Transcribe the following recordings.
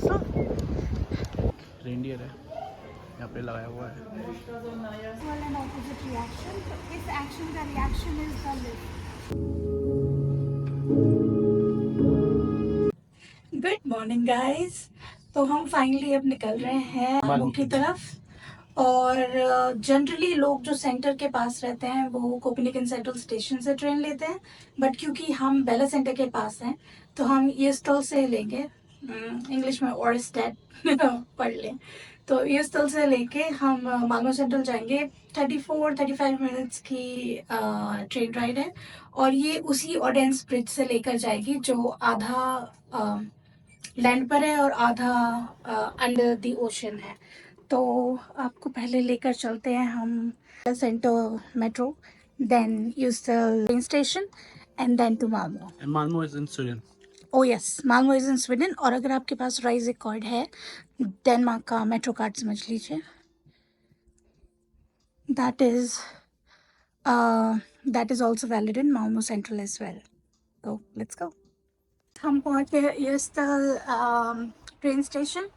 कास्टल। Reindeer है यहाँ पे लगाया हुआ है। Good morning guys. तो हम फाइनली अब निकल रहे हैं मालमो की तरफ। और जनरली लोग जो सेंटर के पास रहते हैं वो कोपेनिगन सेंट्रल स्टेशन से ट्रेन लेते हैं, बट क्योंकि हम बेला सेंटर के पास हैं तो हम ईस्टल से लेंगे। इंग्लिश में ओरस्टेड पढ़ लें तो ईस्टल से लेके हम मालमो सेंट्रल जाएंगे। 34-35 मिनट्स की ट्रेन राइड है और ये उसी ऑडियंस ब्रिज से लेकर जाएगी जो आधा लैंड पर है और आधा अंडर द ओशन है। तो आपको पहले लेकर चलते हैं हम centre metro, then usual train station and then to Malmo. Malmo is in Sweden. Oh yes, Malmo is in Sweden. और अगर आपके पास राइज कार्ड है, डेनमार्क का मेट्रो कार्ड समझ लीजिए, that is also valid in Malmo central as well. तो let's go. हम पहुँच गए यूस्टल ट्रेन स्टेशन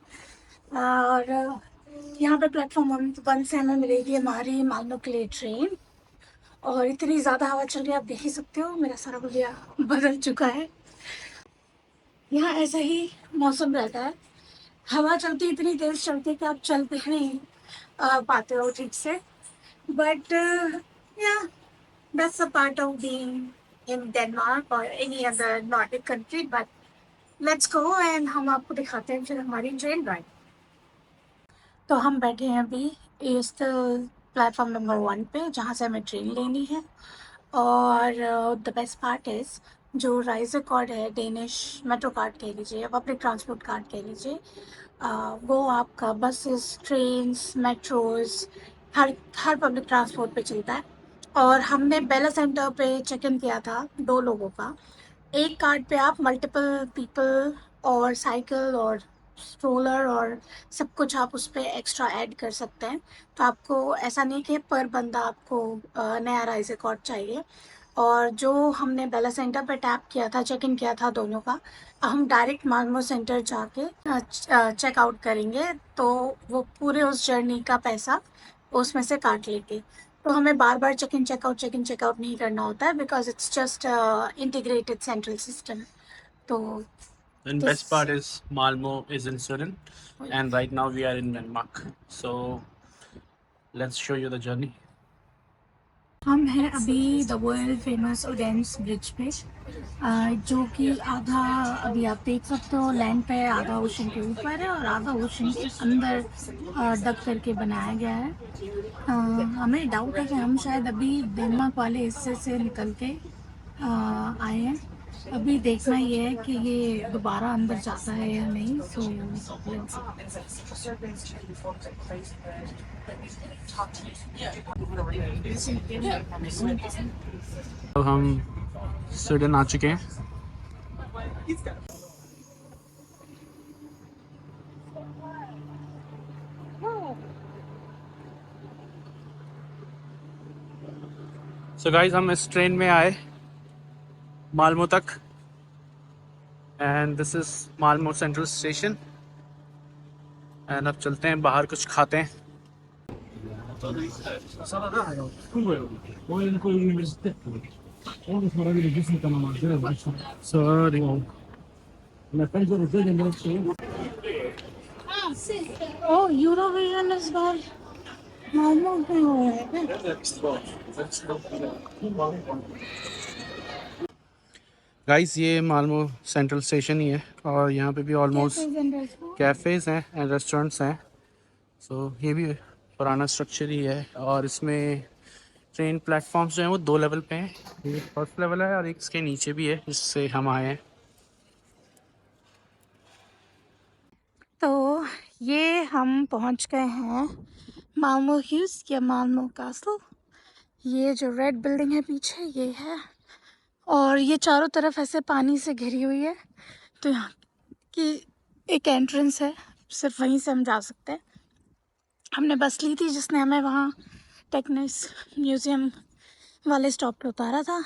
और यहाँ पे प्लेटफॉर्म 1 से हमें मिलेगी हमारी मालमो के लिए ट्रेन। और इतनी ज़्यादा हवा चल रही है, आप देख ही सकते हो, मेरा सारा भैया बदल चुका है। यहाँ ऐसा ही मौसम रहता है, हवा चलती इतनी तेज चलती है कि आप चल भी नहीं पाते हो ठीक से। But yeah that's a part of being in Denmark और any other Nordic country. But let's go and हम आपको दिखाते हैं फिर हमारी ट्रेन राइड। तो हम बैठे हैं अभी ईस्टल प्लेटफॉर्म नंबर 1 पे, जहाँ से हमें ट्रेन लेनी है। और द बेस्ट पार्ट इज़ जो राइजर कार्ड है, डेनिश मेट्रो कार्ड कह लीजिए या पब्लिक ट्रांसपोर्ट कार्ड कह लीजिए, वो आपका बसेस, ट्रेन्स, मेट्रोज़, हर पब्लिक ट्रांसपोर्ट पे चलता है। और हमने बेला सेंटर पे चेक इन किया था 2 लोगों का। एक कार्ड पे आप मल्टीपल पीपल और साइकिल और स्ट्रोलर और सब कुछ आप उस पर एक्स्ट्रा ऐड कर सकते हैं। तो आपको ऐसा नहीं कि पर बंदा आपको नया राइज रिकॉर्ड चाहिए। और जो हमने बेला सेंटर पे टैप किया था, चेक इन किया था दोनों का, हम डायरेक्ट मालमो सेंटर जाके चेक आउट करेंगे तो वो पूरे उस जर्नी का पैसा उसमें से काट लेंगे। तो हमें बार बार चेक इन चेकआउट नहीं करना होता है, because it's just integrated central system. तो And best part is Malmo is in Sweden, and right now we are in Denmark. So let's show you the journey. हम हैं अभी द वर्ल्ड फेमस ओडेंस ब्रिज पे, जो कि आधा अभी आप देख सकते हो लैंड पे, आधा ओशन के ऊपर है और आधा ओशन के अंदर डक करके बनाया गया है। हमें डाउट है कि हम शायद अभी डेनमार्क वाले हिस्से से निकल के आए हैं। अभी देखना ये है कि ये दोबारा अंदर जाता है या नहीं। सो अब हम स्वीडन आ चुके हैं। सो गाइस, हम इस ट्रेन में आए मालमो तक, and this is Malmo central station. And अब चलते हैं बाहर, कुछ खाते हैं। सॉरी। ओ, यूरोविजन इस बार मालमो में हो रहा है। गाइस, ये मालमो सेंट्रल स्टेशन ही है और यहाँ पे भी ऑलमोस्ट कैफ़ेज़ हैं एंड रेस्टोरेंट्स हैं। सो ये भी पुराना स्ट्रक्चर ही है और इसमें ट्रेन प्लेटफॉर्म्स जो हैं वो 2 लेवल पे हैं। एक फर्स्ट लेवल है और एक इसके नीचे भी है जिससे हम आए हैं। तो ये हम पहुंच गए हैं मालमो ह्यूस या मालमो कास्टल। ये जो रेड बिल्डिंग है पीछे, ये है। और ये चारों तरफ ऐसे पानी से घिरी हुई है। तो यहाँ की एक एंट्रेंस है, सिर्फ वहीं से हम जा सकते हैं। हमने बस ली थी जिसने हमें वहाँ टेक्निक्स म्यूज़ियम वाले स्टॉप पे उतारा था।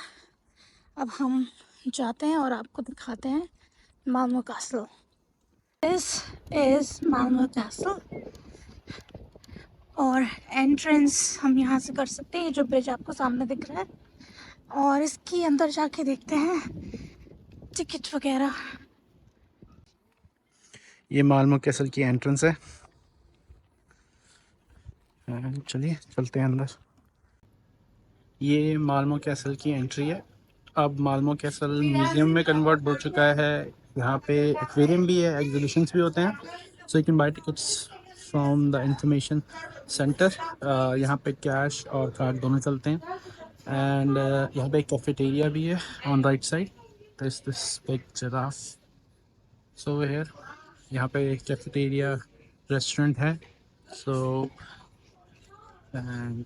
अब हम जाते हैं और आपको दिखाते हैं मालमो कास्टल। इस is Malmo Castle और एंट्रेंस हम यहाँ से कर सकते हैं। ये जो ब्रिज आपको सामने दिख रहा है, और इसके अंदर जाके देखते हैं टिकट वगैरह। ये मालमो कैसल की एंट्रेंस है। चलिए चलते हैं अंदर। ये मालमो कैसल की एंट्री है। अब मालमो कैसल म्यूजियम में कन्वर्ट हो चुका है। यहाँ पे एक्वेरियम भी है, एग्जीबिशंस भी होते हैं। So you can buy tickets from the information centre. यहाँ पे कैश और कार्ड दोनों चलते हैं। एंड यहाँ पे एक कैफेटेरिया भी है on right side. This big giraffe so here. यहाँ पे एक कैफेटेरिया रेस्टोरेंट है। सो एंड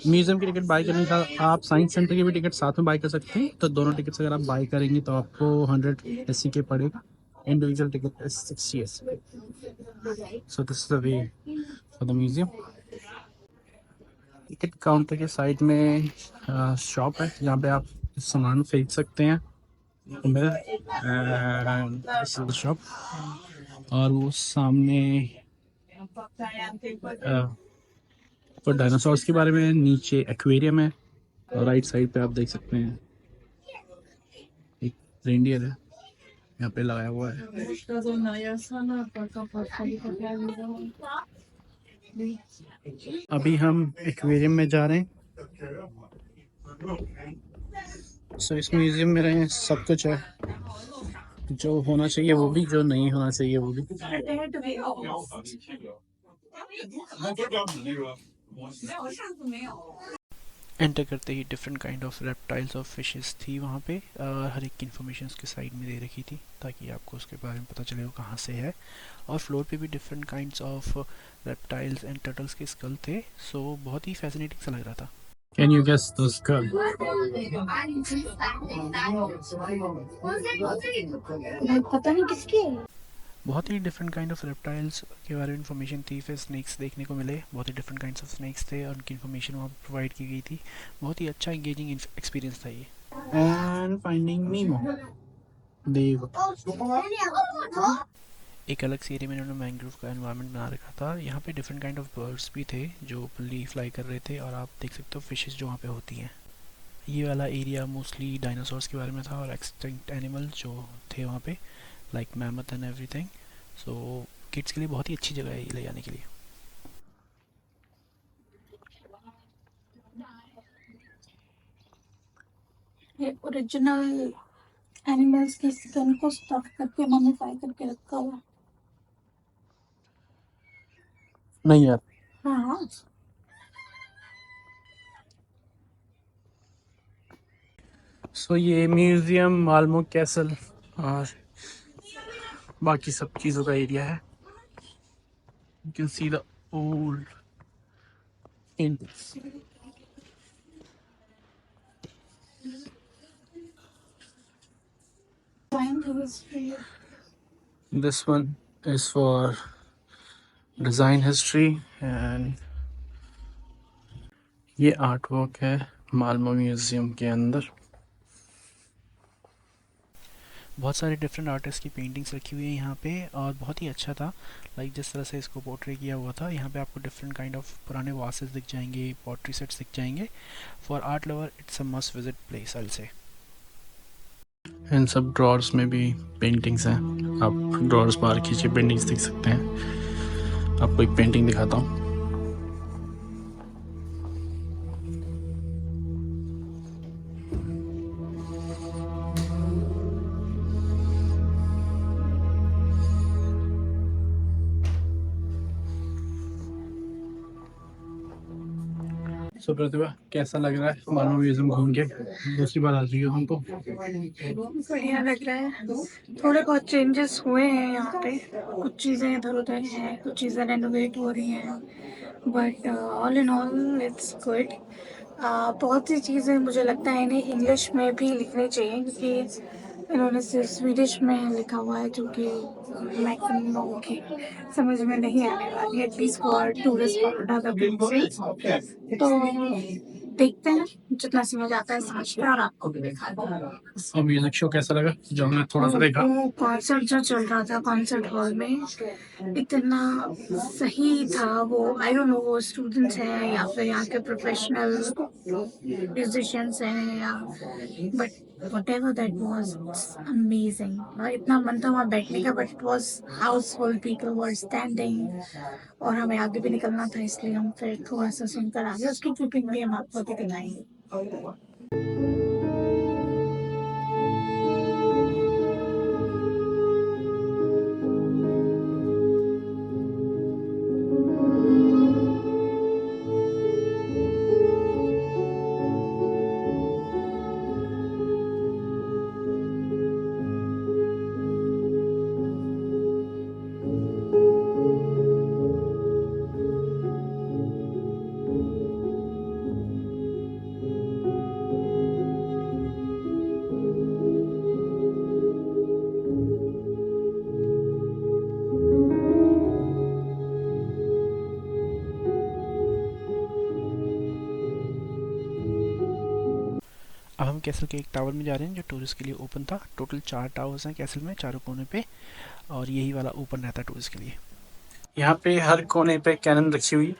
म्यूजियम की टिकट बाय करने का आप साइंस सेंटर की भी टिकट साथ में बाय कर सकते हैं। तो दोनों टिकट्स अगर आप बाय करेंगे तो आपको 100 SC के पड़ेगा। Individual ticket is 60 SC। So this is the way for the museum. Ticket counter के साइड में शॉप है जहाँ पे आप सामान खरीद सकते हैं। शॉप और वो सामने तो डायनासोर्स के बारे में, नीचे एक्वेरियम है और राइट साइड पे आप देख सकते हैं एक रेंडियर है यहाँ पे लगाया हुआ है। अभी हम एक्वेरियम में जा रहे हैं। सो इस म्यूजियम में रहे सब कुछ है, जो होना चाहिए वो भी, जो नहीं होना चाहिए वो भी। एंटर करते ही डिफरेंट काइंड ऑफ रेप्टाइल्स और फिशेस थी वहाँ पे। हर एक की इन्फॉर्मेशन उसके साइड में दे रखी थी ताकि आपको उसके बारे में पता चले वो कहाँ से है। और फ्लोर पे भी different kinds of reptiles and turtles के स्कल थे। सो बहुत ही फैसिनेटिंग सा लग रहा था। Can you guess the skull? पता नहीं किसकी है। बहुत ही डिफरेंट काइंड ऑफ रेप्टाइल्स के बारे में इन्फॉर्मेशन थी। फिर स्नेक्स देखने को मिले, बहुत ही डिफरेंट काइंड्स ऑफ स्नेक्स थे और उनकी इन्फॉर्मेशन वहाँ प्रोवाइड की गई थी। बहुत ही अच्छा एंगेजिंग एक्सपीरियंस था ये। एंड फाइंडिंग नीमो देव। एक अलग से एरिया में इन्होंने मैंग्रोव का एनवायरनमेंट बना रखा था। यहाँ पे डिफरेंट काइंड ऑफ बर्ड्स भी थे जो ओपनली फ्लाई कर रहे थे और आप देख सकते हो फिशेस जो वहाँ पे होती हैं। ये वाला एरिया मोस्टली डायनासोर्स के बारे में था और एक्सटिंक्ट एनिमल जो थे वहाँ पे, like mammoth and everything. So kids के लिए बहुत ही अच्छी जगह है ये ले जाने के लिए। ये ओरिजिनल एनिमल्स की स्किन को स्टफ करके मम्मीफाई करके रखा हुआ। नहीं यार। हाँ। सो ये म्यूजियम, मालमो कैसल और बाकी सब चीज़ों का एरिया है। You can see the old paintings. This one is for design history and ये आर्ट वर्क है मालमो म्यूजियम के अंदर। बहुत सारे डिफरेंट आर्टिस्ट की पेंटिंग्स रखी हुई है यहाँ पे और बहुत ही अच्छा था। लाइक जिस तरह से इसको पोर्ट्रे किया हुआ था, यहाँ पे आपको डिफरेंट काइंड ऑफ पुराने वासेस दिख जाएंगे, पोट्री सेट्स दिख जाएंगे। For art lover it's a must visit place I से। इन सब ड्रॉर्स में भी पेंटिंग्स हैं। आप ड्रॉर्स बाहर खींचे पेंटिंग्स देख सकते हैं। आपको एक पेंटिंग दिखाता हूँ। सो प्रतिभा, कैसा लग रहा है मालमो म्यूजियम घूम के? दूसरी बार आ रही हो हमको। बढ़िया लग रहा है। थोड़े बहुत चेंजेस हुए हैं यहाँ पे, कुछ चीज़ें इधर उधर हैं, कुछ चीज़ें रेनोवेट हो रही हैं, but all in all it's good. बहुत सी चीज़ें मुझे लगता है इन्हें इंग्लिश में भी लिखनी चाहिए, क्योंकि इन्होंने सिर्फ स्वीडिश में लिखा हुआ है जो कि मैक्सिमम लोगों की समझ में नहीं आने वाली है, एटलीस्ट फॉर टूरिस्ट और अदर पीपल। तो देखते हैं जितना समझ आता है समझते हैं और आपको भी दिखा दूंगा। और म्यूजिक शो कैसा लगा जो हमने थोड़ा सा देखा? वो कॉन्सर्ट जो चल रहा था कॉन्सर्ट हॉल में इतना सही था। वो आई डोंट नो वो स्टूडेंट्स हैं या फिर यहाँ के प्रोफेशनल म्यूजिशियंस हैं या but whatever that was it's amazing। इतना मन था वहाँ बैठने का but it was Housefull people were standing और हमें आगे भी निकलना था इसलिए हम फिर थोड़ा सा सुनकर आगे उसकी क्लिपिंग भी हम आपको दिखाएंगे। अब हम कैसल के एक टावर में जा रहे हैं जो टूरिस्ट के लिए ओपन था। टोटल 4 टावर्स हैं कैसल में, चारों कोने पे, और यही वाला ओपन रहता है टूरिस्ट के लिए। यहाँ पे हर कोने पे कैनन रखी हुई।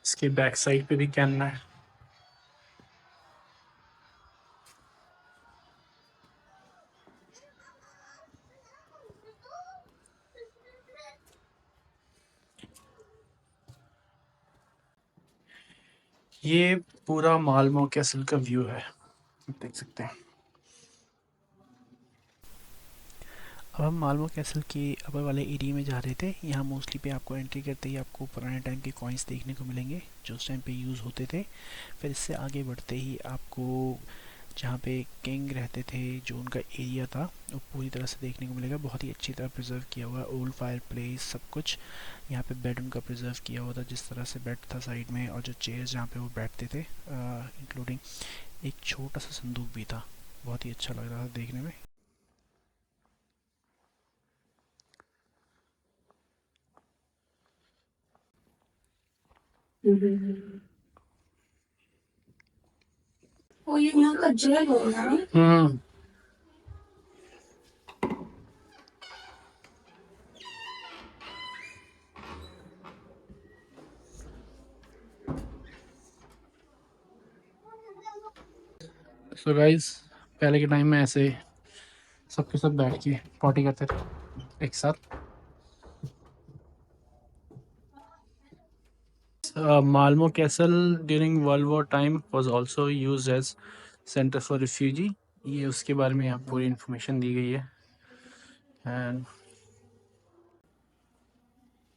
इसके बैक साइड पे भी कैनन है। ये पूरा मालमो कैसल का व्यू है, देख सकते हैं। अब हम मालवो कैसल के अपर वाले एरिया में जा रहे थे। यहाँ मोस्टली पे आपको एंट्री करते ही आपको पुराने टाइम के कॉइन्स देखने को मिलेंगे जो उस टाइम पे यूज़ होते थे। फिर इससे आगे बढ़ते ही आपको जहाँ पे किंग रहते थे जो उनका एरिया था वो पूरी तरह से देखने को मिलेगा। बहुत ही अच्छी तरह प्रिजर्व किया हुआ है, ओल्ड फायर प्लेस सब कुछ। यहाँ पे बेड उनका प्रिजर्व किया हुआ था, जिस तरह से बेड था साइड में, और जो चेयर्स जहाँ पे वो बैठते थे, इंक्लूडिंग एक छोटा सा संदूक भी था। बहुत ही अच्छा लग रहा था देखने में। वो ये यहाँ का जेल होगा ना? सो गाइस, पहले के टाइम में ऐसे सबके सब बैठ के पार्टी करते थे एक साथ। Malmo Castle during World War time was also used as Center for Refugee। ये उसके बारे में यहाँ पूरी इन्फॉर्मेशन दी गई है। एंड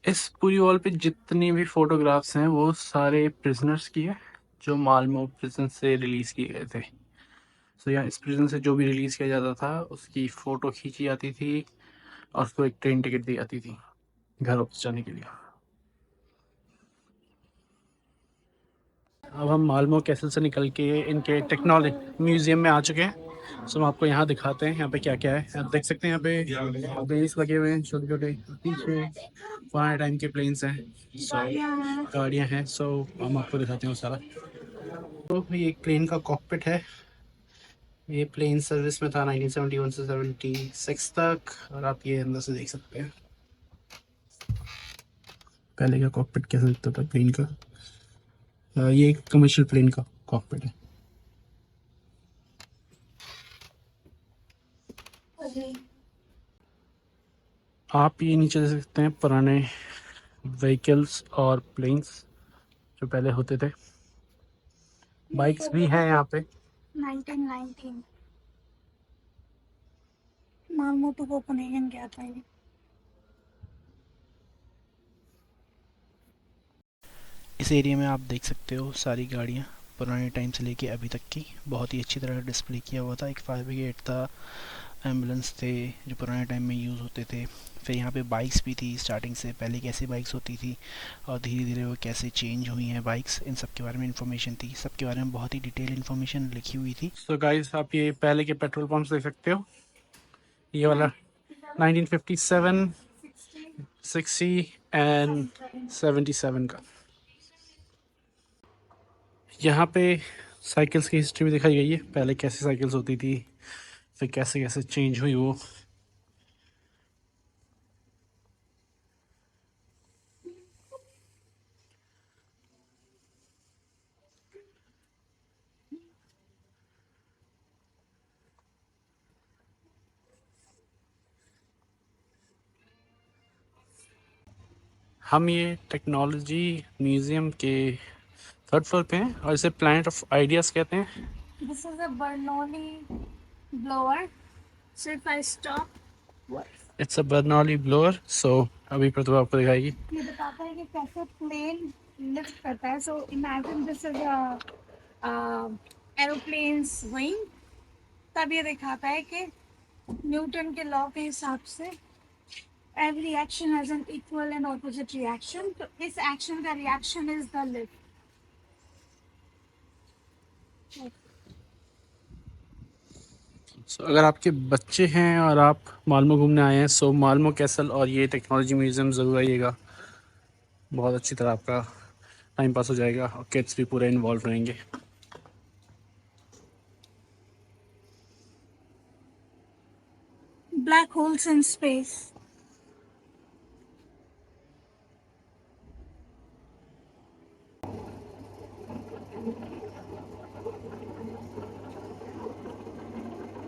इस पूरी वॉल पे जितनी भी फोटोग्राफ्स हैं वो सारे प्रिजनर्स की है जो मालमो प्रिजन से रिलीज़ किए गए थे। सो यहाँ इस प्रिजन से जो भी रिलीज़ किया जाता था उसकी फ़ोटो खींची जाती थी और उसको एक ट्रेन टिकट दी जाती थी घर वापस जाने के लिए। अब हम मालमो कैसल से निकल के इनके टेक्नोलॉजी म्यूज़ियम में आ चुके हैं। सो हम आपको यहाँ दिखाते हैं यहाँ पे क्या क्या है। आप देख सकते हैं यहाँ पे प्लेन्स लगे हुए हैं छोटे छोटे, पीछे पुराने टाइम के प्लेन्स हैं। सो गाड़ियाँ हैं। सो हम आपको दिखाते हैं वो सारा। तो ये एक प्लेन का कॉकपिट है। ये प्लेन सर्विस में था 1971 से 76 तक, और आप ये अंदर से देख सकते हैं पहले का कॉकपिट कैसा दिखता था प्लेन का। ये एक कमर्शियल प्लेन का कॉकपिट है। आप ये नीचे देख सकते हैं पुराने व्हीकल्स और प्लेन्स जो पहले होते थे। बाइक्स भी हैं यहाँ पे। 1919 मालमो टू कोपेनहेगन गया था ये। इस एरिया में आप देख सकते हो सारी गाड़ियाँ पुराने टाइम से लेके अभी तक की बहुत ही अच्छी तरह डिस्प्ले किया हुआ था। एक फायर ब्रिगेड था, एम्बुलेंस थे जो पुराने टाइम में यूज़ होते थे। फिर यहाँ पे बाइक्स भी थी स्टार्टिंग से, पहले कैसी बाइक्स होती थी और धीरे धीरे वो कैसे चेंज हुई हैं बाइक्स, इन सब के बारे में इन्फॉर्मेशन थी। सबके बारे में बहुत ही डिटेल इन्फॉर्मेशन लिखी हुई थी। सो गाइस, आप ये पहले के पेट्रोल पंप्स देख सकते हो। ये वाला 1957, 60 एंड 77 का। यहाँ पे साइकिल्स की हिस्ट्री भी दिखाई गई है, पहले कैसे साइकिल्स होती थी, फिर कैसे कैसे चेंज हुई वो। हम ये टेक्नोलॉजी म्यूज़ियम के थर्ड फ्लोर पे हैं और इसे प्लैनेट ऑफ आइडियाज़ कहते हैं। This is a Bernoulli blower. So if I stop, it's a Bernoulli blower. So अभी प्रतिभा आपको दिखाएगी। ये बताता है कि कैसे प्लेन लिफ्ट करता है। So imagine this is aeroplanes wing. तब ये दिखाता है कि न्यूटन के लॉ के हिसाब से every action has an equal and opposite reaction. तो इस एक्शन का reaction is the lift. So, अगर आपके बच्चे हैं और आप मालमो घूमने आए हैं, सो मालमो कैसल और ये टेक्नोलॉजी म्यूज़ियम ज़रूर आइएगा। बहुत अच्छी तरह आपका टाइम पास हो जाएगा और किड्स भी पूरे इन्वॉल्व रहेंगे। Black holes in space.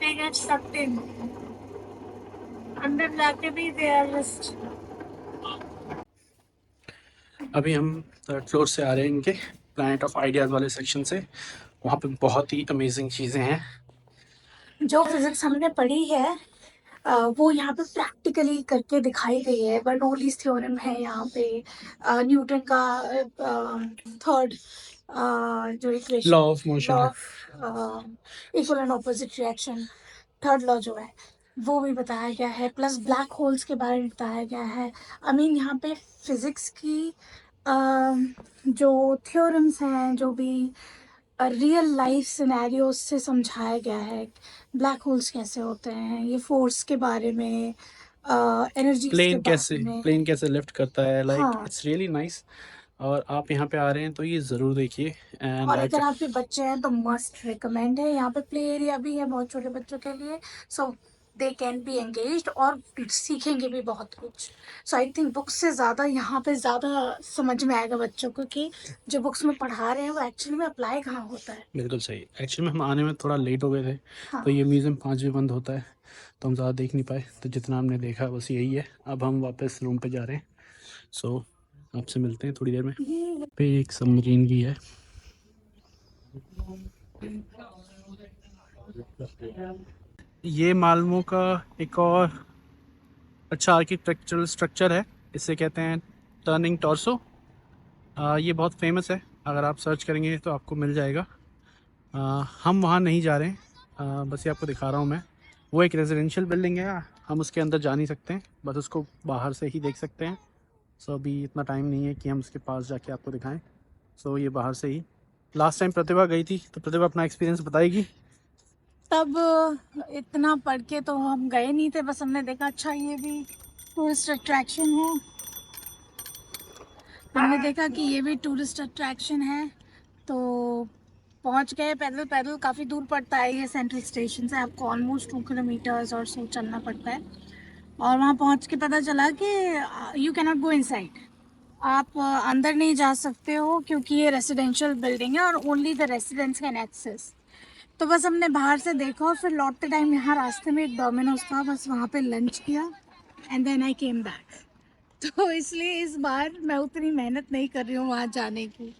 They get sucked in. अंदर जाके भी they are just अभी हम थर्ड फ्लोर से आ रहे हैं इनके प्लैनेट ऑफ आइडियाज़ वाले सेक्शन से। वहाँ पे बहुत ही अमेजिंग चीज़ें हैं। जो फिजिक्स हमने पढ़ी है वो यहाँ पे प्रैक्टिकली करके दिखाई गई है। बर्नौलीज थ्योरम है यहाँ पे, न्यूटन का थर्ड जो equation, law of motion law है। Of equal and opposite reaction, third law जो है वो भी बताया गया है। प्लस ब्लैक होल्स के बारे में बताया गया है। आई मीन यहाँ पे फिजिक्स की जो थ्योरम्स हैं, जो भी रियल लाइफ सिनेरियोज से समझाया गया है। ब्लैक होल्स कैसे होते हैं, ये फोर्स के बारे में, एनर्जी के बारे में। प्लेन कैसे लिफ्ट करता है, लाइक हाँ, इट्स रियली नाइस। और आप यहाँ पे आ रहे हैं तो ये ज़रूर देखिए। एंड और लाइक अगर आपके बच्चे हैं तो मस्ट रिकमेंड है। यहाँ पे प्ले एरिया भी है बहुत छोटे बच्चों के लिए। सो दे कैन बी एंगेज्ड और सीखेंगे भी बहुत कुछ। सो आई थिंक बुक्स से ज़्यादा यहाँ पे ज़्यादा समझ में आएगा बच्चों को कि जो बुक्स में पढ़ा रहे हैं वो एक्चुअली में अप्लाई कहाँ होता है। बिल्कुल सही। एक्चुअली में हम आने में थोड़ा लेट हो गए थे, हाँ, तो ये म्यूज़ियम 5 बजे बंद होता है, तो हम ज़्यादा देख नहीं पाए। तो जितना हमने देखा बस यही है। अब हम वापस रूम पे जा रहे हैं। सो आपसे मिलते हैं थोड़ी देर में। ये पे एक सबमरीन भी है। ये मालमो का एक और अच्छा आर्किटेक्चरल स्ट्रक्चर है, इसे कहते हैं टर्निंग टॉर्सो। ये बहुत फेमस है, अगर आप सर्च करेंगे तो आपको मिल जाएगा। हम वहाँ नहीं जा रहे हैं, बस ये आपको दिखा रहा हूँ मैं। वो एक रेजिडेंशियल बिल्डिंग है, हम उसके अंदर जा नहीं सकते हैं, बस उसको बाहर से ही देख सकते हैं। सो अभी इतना टाइम नहीं है कि हम उसके पास जाके आपको दिखाएं। सो ये बाहर से ही। लास्ट टाइम प्रतिभा गई थी, तो प्रतिभा अपना एक्सपीरियंस बताएगी। तब इतना पढ़ के तो हम गए नहीं थे, बस हमने देखा अच्छा ये भी टूरिस्ट अट्रैक्शन है। हमने देखा कि ये भी टूरिस्ट अट्रैक्शन है, तो पहुंच गए। पैदल पैदल काफ़ी दूर पड़ता है ये सेंट्रल स्टेशन से, आपको ऑलमोस्ट 2 किलोमीटर्स और सो चलना पड़ता है। और वहाँ पहुँच के पता चला कि you can not go inside. आप अंदर नहीं जा सकते हो क्योंकि ये रेसिडेंशियल बिल्डिंग है और only the residents can access. तो बस हमने बाहर से देखा और फिर लौटते टाइम यहाँ रास्ते में एक डोमिनोज था, बस वहाँ पे लंच किया and then I came back. तो इसलिए इस बार मैं उतनी मेहनत नहीं कर रही हूँ वहाँ जाने की।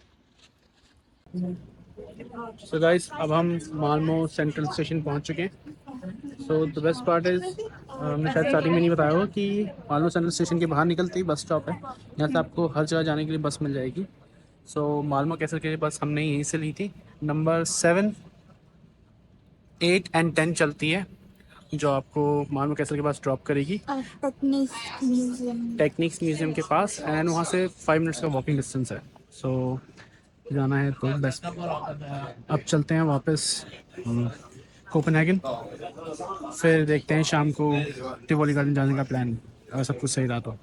सो गाइस, अब हम मालमो सेंट्रल स्टेशन पहुंच चुके हैं। So the best part is, हमने शायद स्टार्टिंग में नहीं बताया हो कि मालमो सेंट्रल स्टेशन के बाहर निकलते ही बस स्टॉप है। यहाँ से आपको हर जगह जाने के लिए बस मिल जाएगी। सो मालमो कैसल के लिए बस हमने यहीं से ली थी। नंबर 7, 8 एंड 10 चलती है, जो आपको मालमो कैसल के पास ड्रॉप करेगी टेक्निक्स म्यूज़ियम के पास। एंड वहाँ से 5 मिनट्स का वॉकिंग डिस्टेंस है। सो जाना है तो बेस्ट। अब चलते हैं वापस कोपेनहेगन, फिर देखते हैं शाम को टिवोली गार्डन जाने का प्लान, अगर सब कुछ सही रहा तो।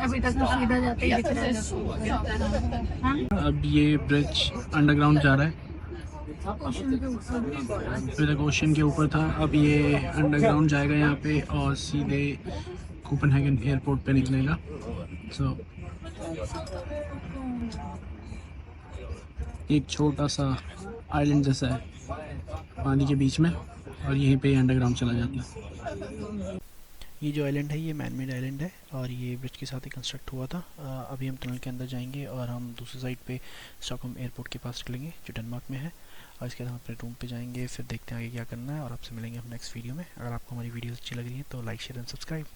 अभी तक तो सीधा जाते ही दिख रहा है। अब ये ब्रिज अंडरग्राउंड जा रहा है, फिर तक ओशन के ऊपर था, अब ये अंडरग्राउंड जाएगा यहाँ पे और सीधे कोपेनहेगन एयरपोर्ट पे निकलेगा। सो एक छोटा सा आइलैंड जैसा है पानी के बीच में, और यहीं पे अंडरग्राउंड चला जाता है। ये जो आइलैंड है ये मैन मेड आइलैंड है और ये ब्रिज के साथ ही कंस्ट्रक्ट हुआ था। अभी हम टनल के अंदर जाएंगे और हम दूसरी साइड पे स्टॉकहोम एयरपोर्ट के पास निकलेंगे जो डेनमार्क में है, और इसके बाद हम अपने रूम पे जाएंगे, फिर देखते हैं आगे क्या करना है और आपसे मिलेंगे हम नेक्स्ट वीडियो में। अगर आपको हमारी वीडियोस अच्छी लग रही है तो लाइक शेयर एंड सब्सक्राइब।